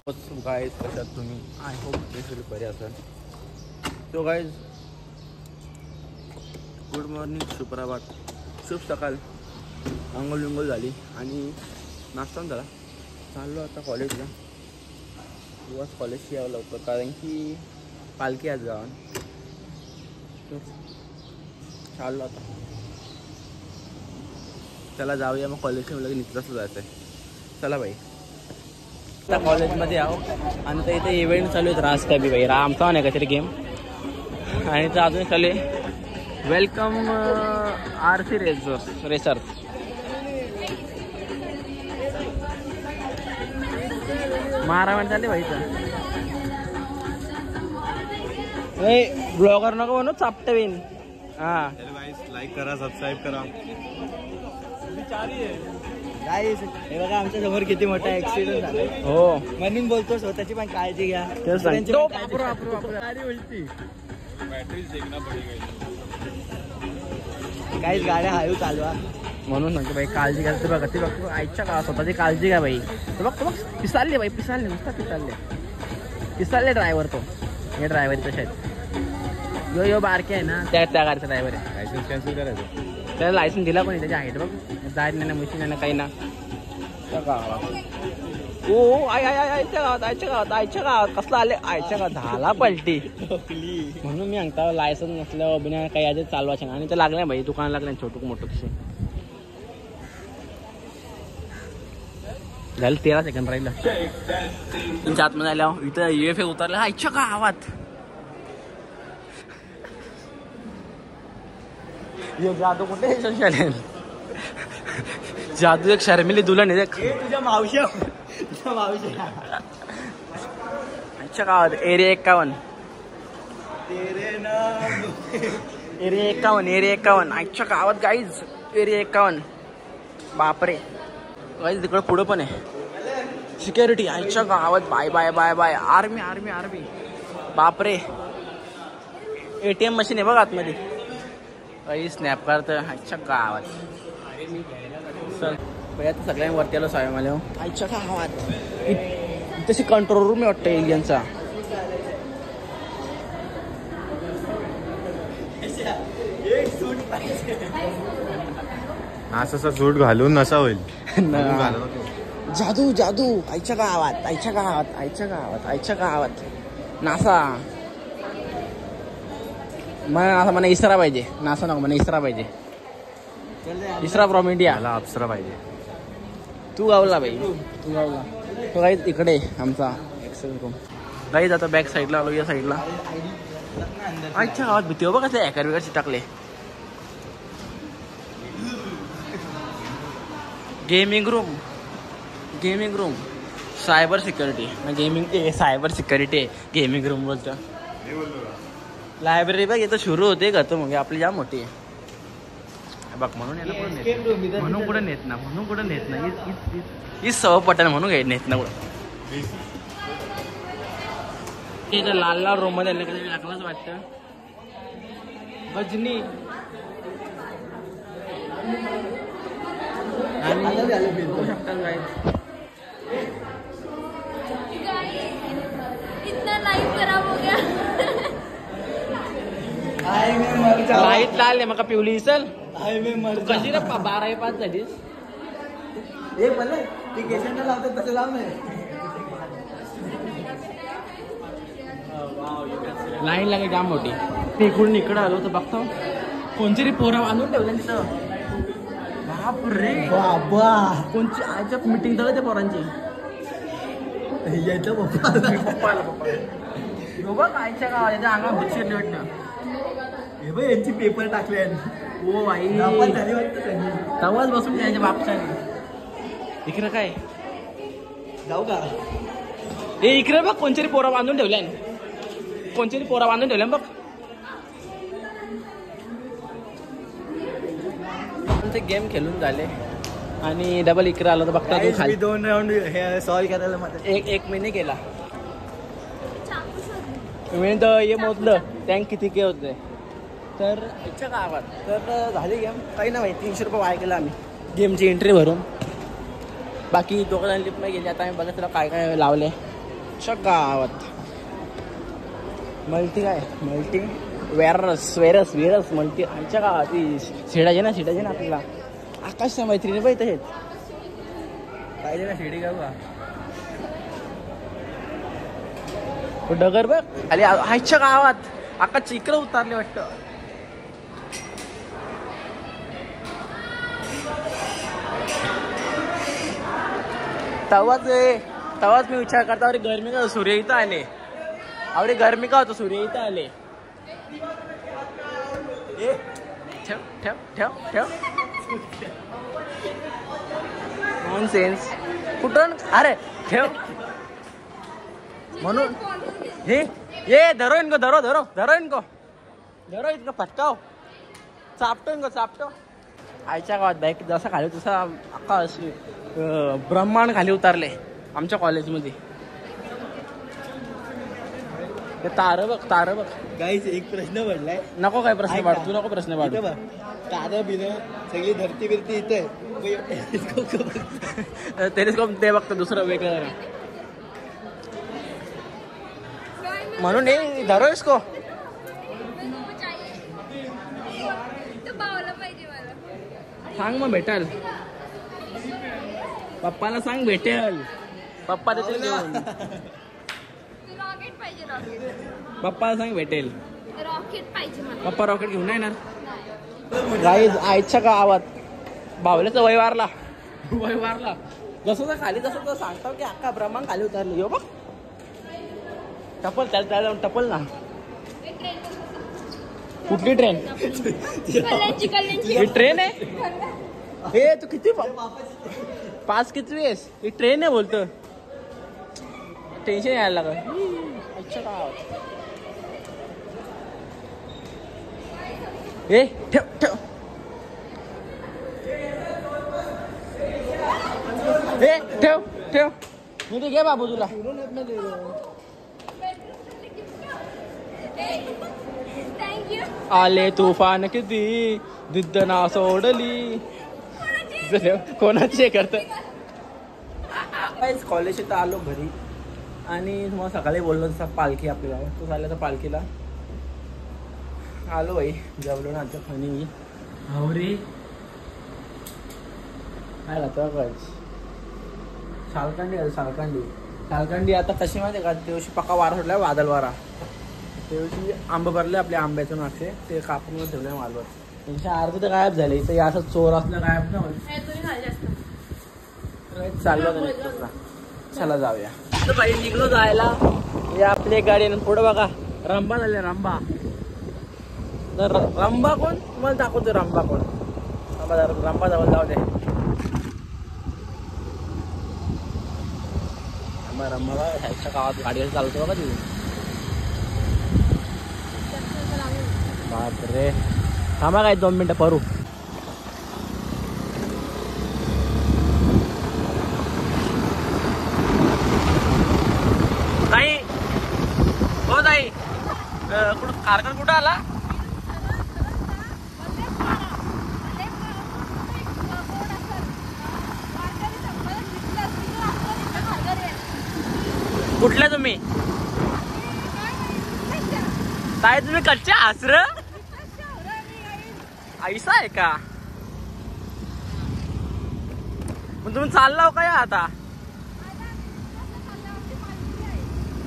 Guys कशात तुम्ही? I hope basically बरे असाल. तो गाइज गुड मॉर्निंग, सुप्रभात, शुभ सकाळ. अंघोळ विंघोळ झाली आणि नाश्ता झाला. चाललो आता कॉलेजला. दिवस कॉलेजशी यावं लवकर कारण की पालखी आज गावात. चाललो आता. चला जाऊया मग कॉलेजला. मला नित्राचं जायचं आहे. चला बाई. आता कॉलेजमध्ये आहो आणि तर इथे इव्हेंट चालू आहेत. रास का बी भाई आमचा नाही काहीतरी गेम आणि तर अजून चालू आहे वेलकम RC रेसर. मारामारी चालली भाई. ब्लॉगर नको म्हणू चापटवीन. हां लाईक करा, सबस्क्राईब करा. हे बघा आमच्या समोर किती मोठा ऍक्सिडेंट झाला. हो म्हणून बोलतो स्वतःची पण काळजी घ्या. काहीच गाड्या हळू चालवा म्हणून म्हणतो भाई काळजी घ्या. ते बघा ते बघ आईच्या का स्वतःची काळजी घ्या भाई. बघ पिसालले भाई, पिसालले नुसता पिसालले ड्रायव्हर. तो हे ड्रायव्हर तसे आहेत. यो बारके आहे ना त्या गाडीचा ड्रायव्हर आहे. लायसन्स कॅन्सल करायचं. त्याला लायसन्स दिला पण त्याची हाईट बघ जायत नाही ना मशीन आहे ना काही ना. ओ आयच्या गावात कसला आले आयच्या गावात झाला पलटी. म्हणून मी सांगता लायसन्स नसल्यावर बिना काही आज चालवायचे आणि ते लागले भाई दुकान लागले छोटं मोठं तसे. झालं 13 सेकंड राहिलं. तुमच्या आतमध्ये आल्या इथं UFA उतरला आयच्या गावात. जादू कुठे जादू एक शर्मिली दुल्हन आहे. तुझ्या मावशी अच्छा गावात एरिया 51 एरिया 51 आजच्या गावात गाईज. एरिया 51 बापरे गाईज. तिकडं पुढं पण आहे सिक्युरिटी आजच्या गावात. Bye bye bye bye. Army बापरे. ATM मशीन आहे बघ आतमध्ये. काही स्नॅप करतं आजच्या गावात. आता सगळ्यांवरती आलो साहेब मला आजच्या गावात. तशी कंट्रोल रूम आहे वाटतं एलियनचा. असं सूट घालून नसा होईल. जादू आईच्या गावात नासा. मला इसरा पाहिजे. नासा नको मला इसरा पाहिजे. इसरा फ्रॉम इंडिया. मला अप्सरा पाहिजे. तू गावला भाई तू गावला. तो काही इकडे आमचा एक्सेल रूम काही आता बॅक साईडला आलो. या साईडला आजच्या गावात भीती हो बघा ते हॅकर बिकर टाकले. Gaming room cyber security cyber security gaming room बोलतो. लायब्ररी बघ इथं सुरू होते का तो मग आपली जाम मोठी आहे बघ. म्हणून याला कुठं नेत ना ही सव पटन म्हणून नेत ना कुठं. लाल रूम मध्ये लागलाच वाटतं गजनी. लाईट लाल मका पिवली चल कशी रे 12:05 झालीस. लावतात तसं लाव नाही. लाईन लागली जाम मोठी. इकडून इकडं आलो तर बघतो कोणची रे पोरा बांधून ठेवल्या तिथं. बापरे बाबा कोणची आजच्या मीटिंग झालं त्या पोरांची. पप्पा आईच्या गावात याच्या अंगावर भिक्षेट वाटतं. हे बघ यांची पेपर टाकले. ओ आई तवाच बसून त्याच्या बापशाने. इकडं काय जाऊ का? इकडे बघ कोणतरी पोरा बांधून ठेवल्या बघ. ते गेम खेळून झाले आणि डबल इकडे आलो तर बघता तू खाली 2 राऊंड हे सॉल्व करायला मला एक महिने केला. मी तर हे मोजलं टँक किती के होते तर इच्छा गावात तर झाली गेम. काही ना माहिती 300 रुपये वाया केला आम्ही गेमची एंट्री भरून. बाकी दोघं लिफ्ट नाही गेली. आता आम्ही बघा त्याला काय काय लावले. आमच्या गावात मल्टी काय मल्टी वेरस मल्टी आमच्या गावात शिडाचे ना आपल्याला आकाशच्या मैत्रिणी पाहिजे आहेत पाहिजे ना शिडी गाव डगर बघ खाली आजच्या गावात आकाश इकडं उतारले वाटतं. तवाच मी विचार करता अरे गरमी का सूर्य इथं आले अरे गरमी का होतं सूर्य इथं आले. ठेव ठेव ठेव ठेव नॉन सेन्स कुठून अरे ठेव म्हणून हे ये धरो इनको धरो इनको पटकाव चापटो आईच्या गावात बाईक जसा खाली तसा अख्खा अशी ब्रह्मांड खाली उतारले आमच्या कॉलेजमध्ये. तार बघ गाईस एक प्रश्न पडलाय. नको काय प्रश्न पाड तू नको प्रश्न पाड कादा बिना सगळी धरती बिरती इथे टेलिस्कोप ते बघतो दुसरं वेगळं म्हणून हे धरो इसको सांग मग भेटेल पप्पाला सांग भेटेल पप्पा देतील घेऊन पप्पाला सांग भेटेल पप्पा रॉकेट घेऊन नाही येणार. गाईज आईच्या गावात बावल्याचा वय वारला जसं खाली तसं तर सांगतो की अख्खा ब्रह्मांड खाली उतरली हो बघ टपल त्याला जाऊन टपल ना. कुठली ट्रेन ही ट्रेन आहे हे तू किती पाच किती वेळेस ही ट्रेन आहे बोलतो टेन्शन यायला लागलं. अच्छा हे ठेव हे ठेव मी घे बाबू तुला आले तुफान किती दिद्द ना सोडली कोणाची करत कॉलेज तर आलो घरी आणि मग सकाळी बोललो तसा पालखी आपल्या गावात तो झाला तर पालखीला आलो भाई जेवलो ना आता फणी हवरी काय घातला सालकांडी आता कशी माहिती का त्या दिवशी पक्का वारा सुटला वादळ वारा त्या दिवशी आंबे भरले आपल्या आंब्याचे मागचे ते कापून ठेवले मालवर त्यांच्या अर्ध तर गायब झाले इथं असं चोर असलं गायब ना चाललो चला जाऊया तर बाई निघलो जायला या आपली गाडी पुढे बघा रंबा झाले रंबा तर रंबा कोण तुम्हाला दाखवतो रंबा कोण रंबा जवळ जाऊ दे रंबा साईडच्या गावात गाडी चालवतो बघा तुम्ही बापरे थांबा काय 2 मिनिटं परू ताई हो ताई कुठं कारखाना कुठं आला कुठल्या तुम्ही ताई तुम्ही कच्चे आसर ऐसा आहे का मग तुम्ही चालला काय आता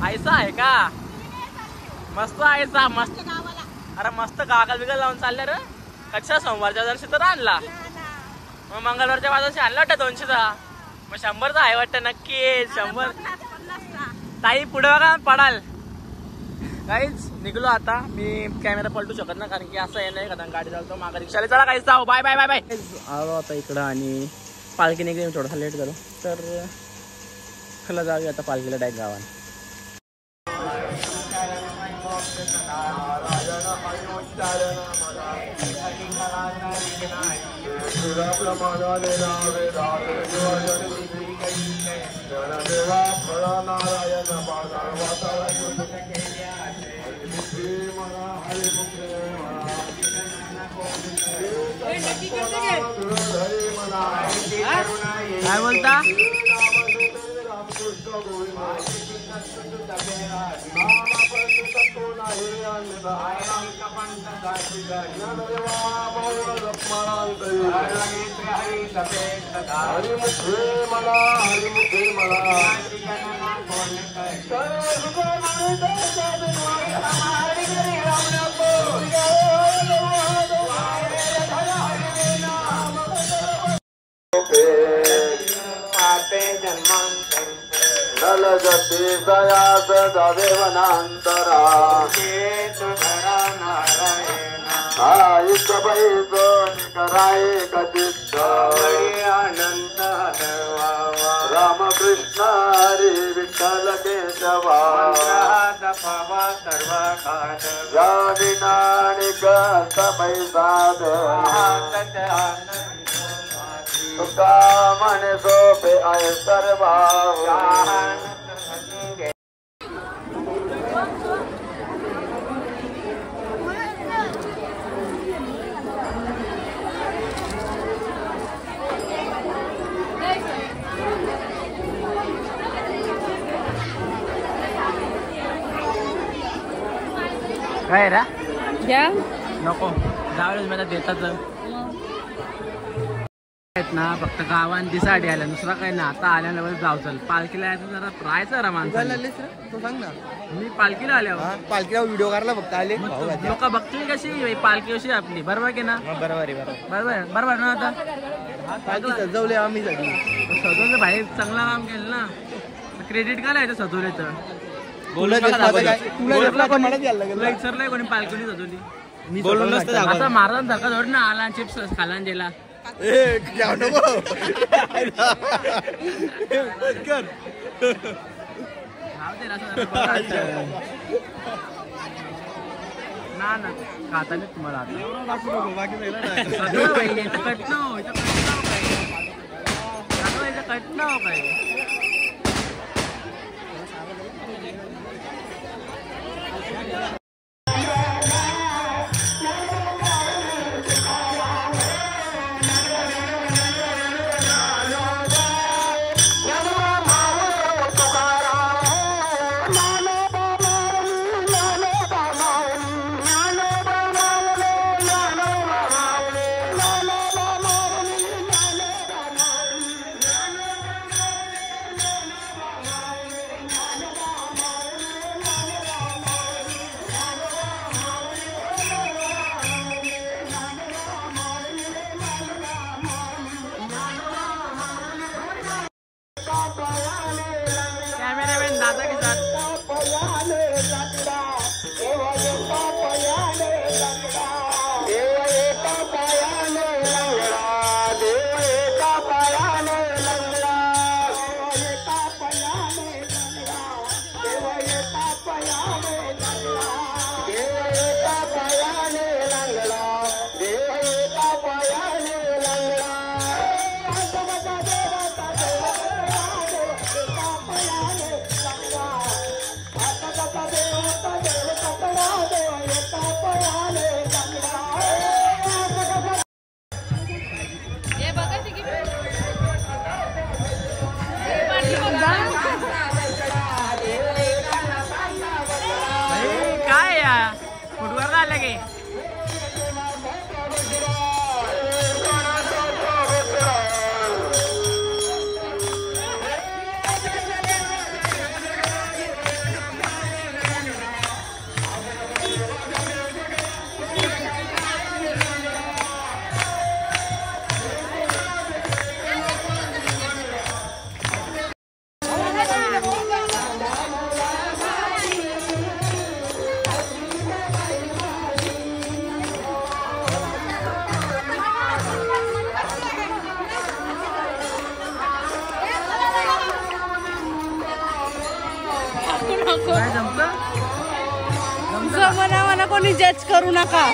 ऐसा आहे का मस्त ऐसा मस्त अरे मस्त गागल बिगल लावून चालले रे कक्षा सोमवारच्या दिवशी तर आणला मग मंगळवारच्या बाजूशी आणला वाटतं 200चा मग 100चा आहे वाटतं नक्की 100 ताई पुढे बघा पडाल काहीच निघलो आता मी कॅमेरा पलटू शकत ना कारण की असं आहे नाही कारण गाडी चालतो मागा रिक्षाला चला काहीच जाऊ बाय बाय बाय बाय आलो आता इकडं आणि पालखी निघली थोडासा लेट झालो तर चला जाऊया आता पालखीला डायरेक्ट गावाला काय बोलता नलगती दयास जावे वनांतरा आईच पैसो कराय कचित्त अनंत रामकृष्ण हरी विठ्ठल केशवा सर्व जानिनानिक पैसाद तुका म्हणे सोपे आहे सर्वा काय रा घ्या नको जाऊ मला देतात ना फक्त गावान दिसाडी आल्या दुसरा काही ना आता आल्यावर जाऊ चल पालखीला यायचं जरा राहायचं रा माणसाला तो सांग ना मी पालखीला आल्यावर पालखीला व्हिडिओ करायला फक्त आले लोक बघतील कशी पालखी कशी आपली बरोबर की ना बरोबर आहे बरोबर बरोबर ना आता पालखी सजवले आम्ही सगळी सजवलं भाई चांगला काम केलं ना क्रेडिट काय लायचं सजवल्याचं तुला विचारलंय कोणी पालखीने सजवली आता महाराज धक्का धोड ना आला चिप्स खाला गेला ना ना खाता नाही तुम्हाला कट ना काय कैमरामैन दादा के साथ मला कोणी जज करू नका.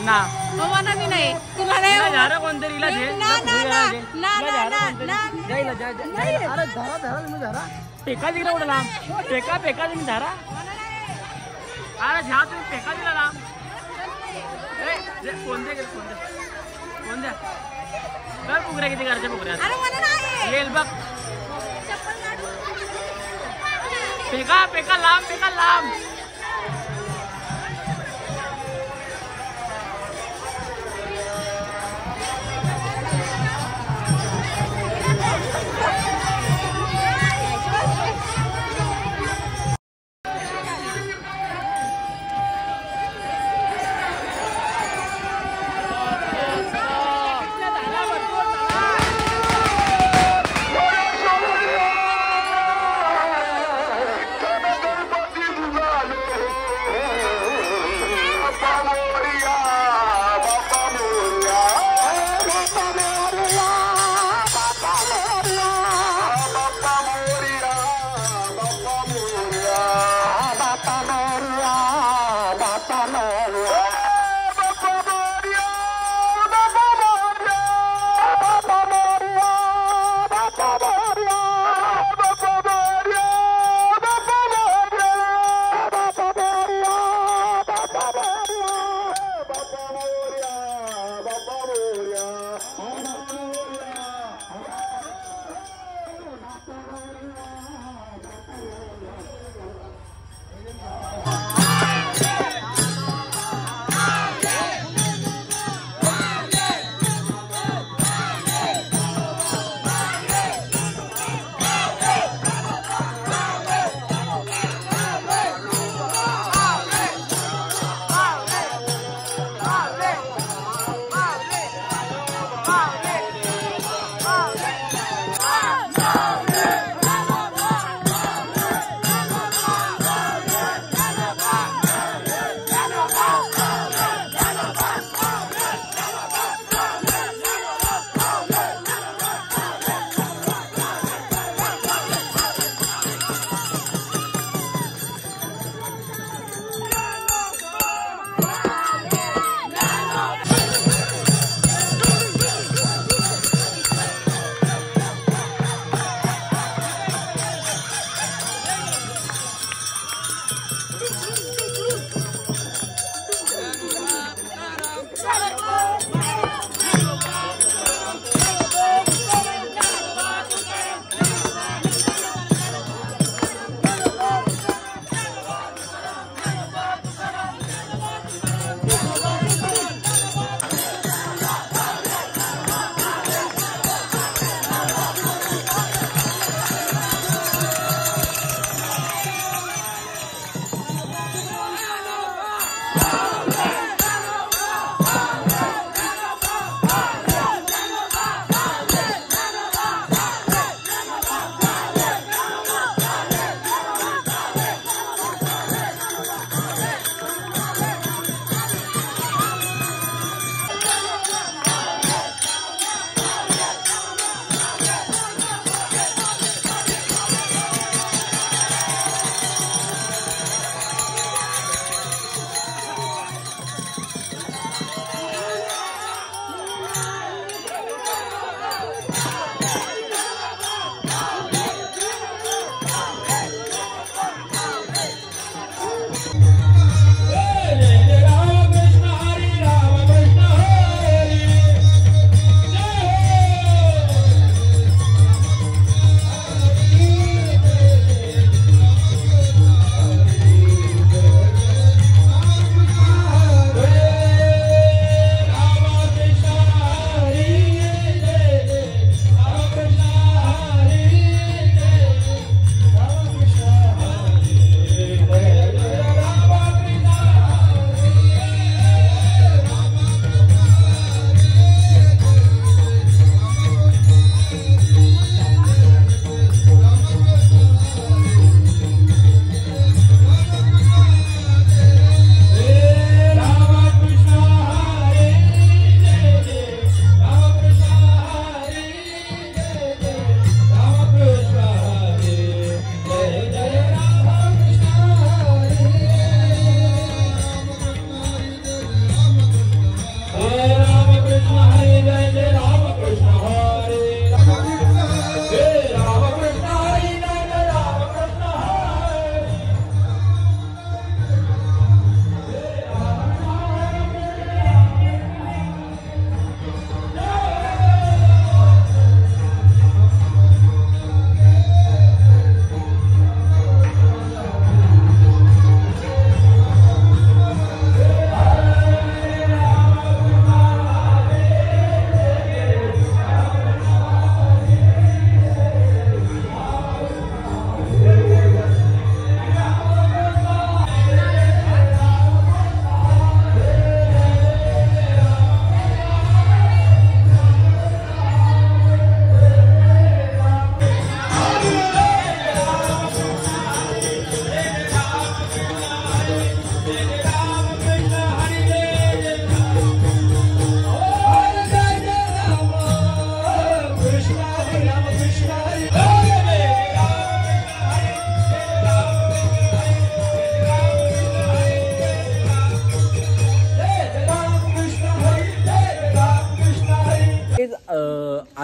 ना मला मी नाही तुला नाही झाडं कोणतरी इला दे ना ना ना ना ना ना जाईल अरे धरा धरा तुम्ही धरा पेका तिकडे उडला लांब पेका पेका तुम्ही धरा अरे झा तुम्ही पेका दिला लांब कोणत्या गेल कोणत्या बघ पुकऱ्या किती घरच्या पुकऱ्या अरे मला नाही येईल बघ चप्पल काढू पेका पेका लांब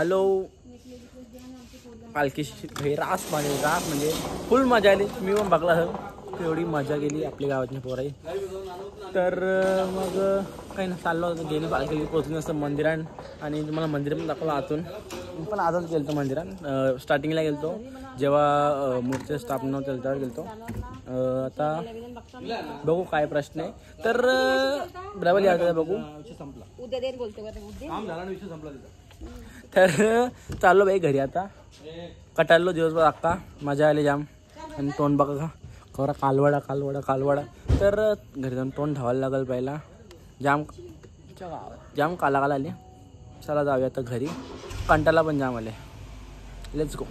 आलो पालखी हे रास म्हणजे फुल मजा आली. मी पण बघला सर एवढी मजा गेली आपल्या गावातली पोराई. तर मग काही ना चाललो होतं गेलो पालखी पोचून असं मंदिरात आणि तुम्हाला मंदिर पण दाखवलं आतून. मी पण आजच गेलो होतो मंदिरात. स्टार्टिंगला गेलो होतो जेव्हा मूर्ती स्थापना होती त्यावर गेलो होतो. आता बघू काय प्रश्न आहे. तर डबल यायचं बघू. तर चाललो बाई घरी आता. कटाळलो दिवसभर अक्का मजा आली जाम. आणि तोंड बघा खरा कालवडा कालवडा कालवडा. तर घरी जाऊन तोंड धावायला लागल पहिला. जाम काला काला आली. चला जाऊया आता घरी. कंटाळा पण जाम आले. Let's go.